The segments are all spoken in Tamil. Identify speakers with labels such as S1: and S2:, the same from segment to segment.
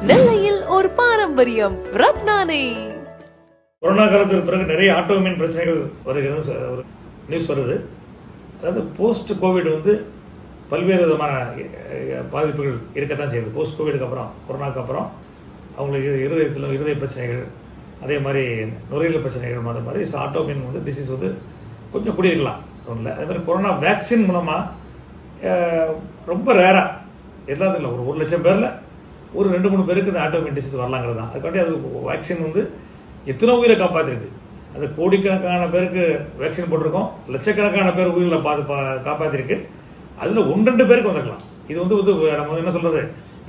S1: நெல்லையில் ஒரு பாரம்பரியம் ரத்னானை.
S2: கொரோனா காலத்துக்கு பிறகு நிறைய ஆட்டோமின் பிரச்சனைகள் வருகிறது, ஒரு நியூஸ் வருது. அதாவது போஸ்ட் கோவிட் பல்வேறு விதமான பாதிப்புகள் இருக்கத்தான் செய்யுது. போஸ்ட் கோவிடுக்கு அப்புறம், கொரோனாக்கு அப்புறம் அவங்களுக்கு இருதய பிரச்சனைகள், அதே மாதிரி நுரையீரல் பிரச்சனைகள், அந்த மாதிரி ஆட்டோமின் டிசீஸ் கொஞ்சம் கூடியிருக்கலாம் ஒன்றில். அதே மாதிரி கொரோனா வேக்சின் மூலமாக ரொம்ப ரேராக எல்லாத்துக்கும் இல்லை, ஒரு 1,00,000 பேரில் ஒரு 2-3 பேருக்கு இந்த ஆட்டோமின் டிசீஸ் வரலாங்கிறது தான். அதுக்காண்டி அது வேக்சின் எத்தனை உயிரை காப்பாற்றிருக்கு. அது கோடிக்கணக்கான பேருக்கு வேக்சின் போட்டிருக்கோம், லட்சக்கணக்கான பேர் உயிரில் காப்பாற்றிருக்கு. அதில் 1-2 பேருக்கு வந்துருக்கலாம். இது நம்ம என்ன சொல்கிறது,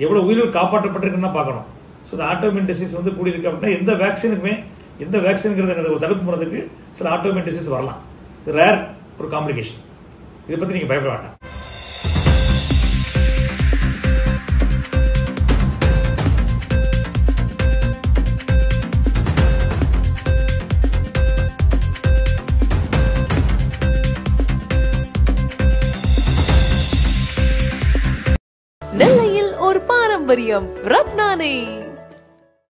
S2: எவ்வளோ உயிர்கள் காப்பாற்றப்பட்டிருக்குன்னு தான் பார்க்கணும். ஸோ இந்த ஆட்டோமின் டிசீஸ் கூடியிருக்கு அப்படின்னா எந்த வேக்சினுங்கிறது ஒரு தடுப்பு மருந்துக்கு சில ஆட்டோமின் டிசீஸ் வரலாம். இது ரேர் ஒரு காம்ப்ளிகேஷன். இதை பற்றி நீங்கள் பயப்பட வேண்டாம்.
S1: நெல்லையில் ஒரு பாரம்பரியம் ரத்னானை.